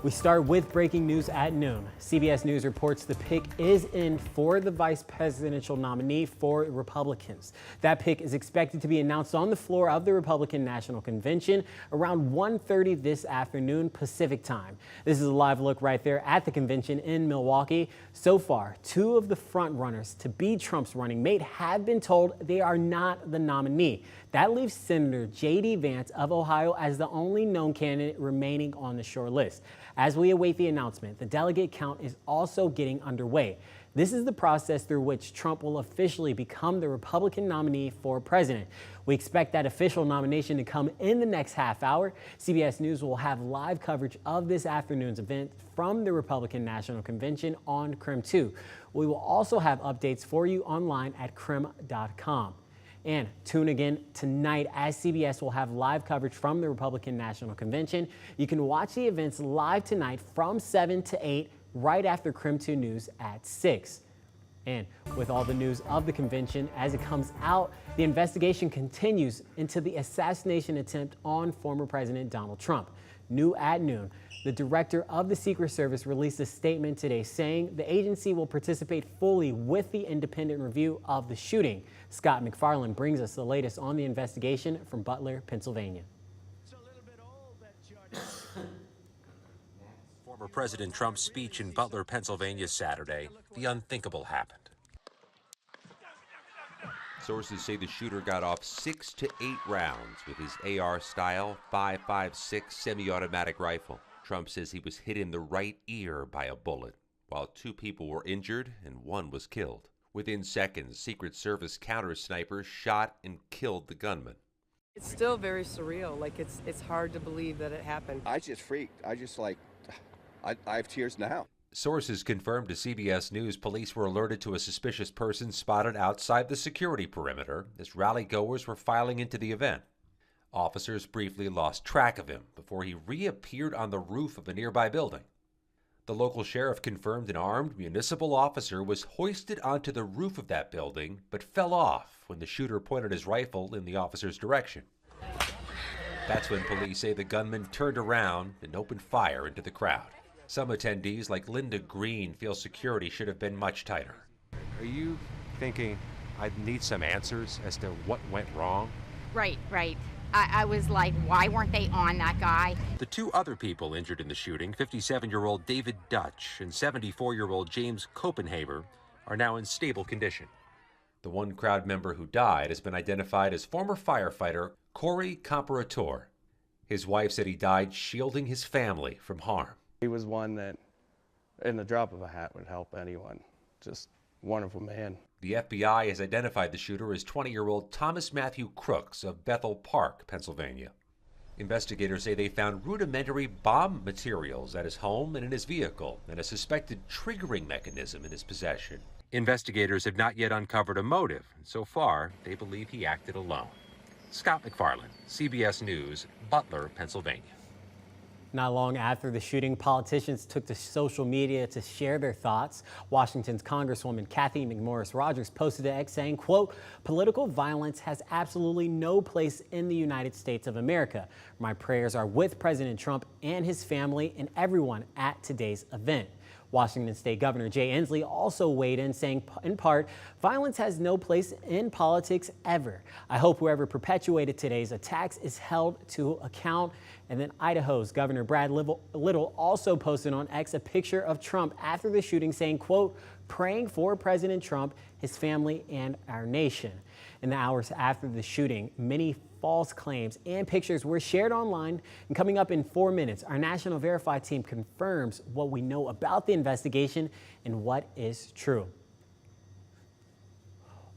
We start with breaking news at noon. CBS News reports the pick is in for the vice presidential nominee for Republicans. That pick is expected to be announced on the floor of the Republican National Convention around 1:30 this afternoon Pacific time. This is a live look right there at the convention in Milwaukee. So far, two of the front runners to be Trump's running mate have been told they are not the nominee. That leaves Senator J.D. Vance of Ohio as the only known candidate remaining on the short list. As we await the announcement, the delegate count is also getting underway. This is the process through which Trump will officially become the Republican nominee for president. We expect that official nomination to come in the next half hour. CBS News will have live coverage of this afternoon's event from the Republican National Convention on KREM 2. We will also have updates for you online at krem.com. And tune again tonight as CBS will have live coverage from the Republican National Convention. You can watch the events live tonight from 7 to 8, right after KREM 2 News at 6. And with all the news of the convention as it comes out, the investigation continues into the assassination attempt on former President Donald Trump. New at noon, the director of the Secret Service released a statement today saying the agency will participate fully with the independent review of the shooting. Scott McFarland brings us the latest on the investigation from Butler, Pennsylvania. Former President Trump's speech in Butler, Pennsylvania Saturday, the unthinkable happened. Sources say the shooter got off 6 to 8 rounds with his AR-style 5.56 semi-automatic rifle. Trump says he was hit in the right ear by a bullet, while 2 people were injured and 1 was killed. Within seconds, Secret Service counter-snipers shot and killed the gunman. It's still very surreal. Like, it's hard to believe that it happened. I just freaked. I have tears now. Sources confirmed to CBS News police were alerted to a suspicious person spotted outside the security perimeter as rally-goers were filing into the event. Officers briefly lost track of him before he reappeared on the roof of a nearby building. The local sheriff confirmed an armed municipal officer was hoisted onto the roof of that building but fell off when the shooter pointed his rifle in the officer's direction. That's when police say the gunman turned around and opened fire into the crowd. Some attendees, like Linda Green, feel security should have been much tighter. Are you thinking I need some answers as to what went wrong? Right. I was like, why weren't they on that guy? The 2 other people injured in the shooting, 57-year-old David Dutch and 74-year-old James Copenhaver, are now in stable condition. The one crowd member who died has been identified as former firefighter Corey Comparator. His wife said he died shielding his family from harm. He was one that, in the drop of a hat, would help anyone. Just wonderful man. The FBI has identified the shooter as 20-year-old Thomas Matthew Crooks of Bethel Park, Pennsylvania. Investigators say they found rudimentary bomb materials at his home and in his vehicle, and a suspected triggering mechanism in his possession. Investigators have not yet uncovered a motive, and so far, they believe he acted alone. Scott McFarland, CBS News, Butler, Pennsylvania. Not long after the shooting, politicians took to social media to share their thoughts. Washington's Congresswoman Kathy McMorris Rodgers posted to X saying, quote, "Political violence has absolutely no place in the United States of America. My prayers are with President Trump and his family and everyone at today's event." Washington State Governor Jay Inslee also weighed in, saying, in part, "Violence has no place in politics ever. I hope whoever perpetuated today's attacks is held to account." And then Idaho's Governor Brad Little also posted on X a picture of Trump after the shooting, saying, quote, "Praying for President Trump, his family, and our nation." In the hours after the shooting, many false claims and pictures were shared online. And coming up in 4 minutes, our National Verify team confirms what we know about the investigation and what is true.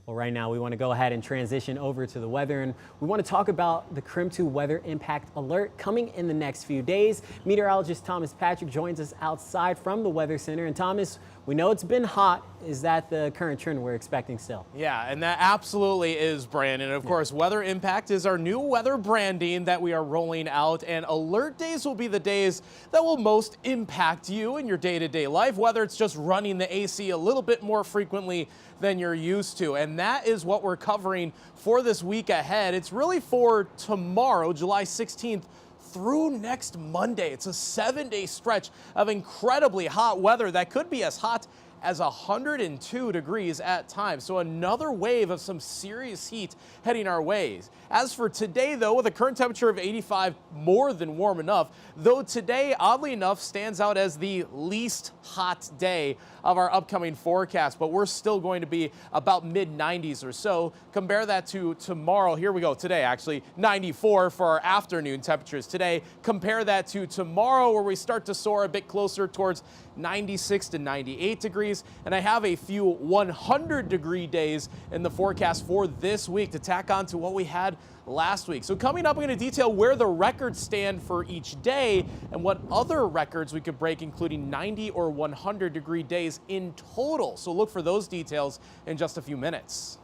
Well, right now we want to go ahead and transition over to the weather, and we want to talk about the KREM 2 weather impact alert coming in the next few days. Meteorologist Thomas Patrick joins us outside from the Weather Center. And Thomas, we know it's been hot. Is that the current trend we're expecting still? Yeah, and that absolutely is, Brandon. Of course, Weather Impact is our new weather branding that we are rolling out, and alert days will be the days that will most impact you in your day-to-day life, whether it's just running the AC a little bit more frequently than you're used to. And that is what we're covering for this week ahead. It's really for tomorrow, July 16th through next Monday. It's a 7-day stretch of incredibly hot weather that could be as hot as 102 degrees at times. So another wave of some serious heat heading our ways. As for today, though, with a current temperature of 85, more than warm enough, though today, oddly enough, stands out as the least hot day of our upcoming forecast, but we're still going to be about mid-90s or so. Compare that to tomorrow. Here we go. Today, actually, 94 for our afternoon temperatures today. Compare that to tomorrow, where we start to soar a bit closer towards 96 to 98 degrees. And I have a few 100-degree days in the forecast for this week to tack on to what we had last week. So coming up, I'm going to detail where the records stand for each day and what other records we could break, including 90 or 100-degree days in total. So look for those details in just a few minutes.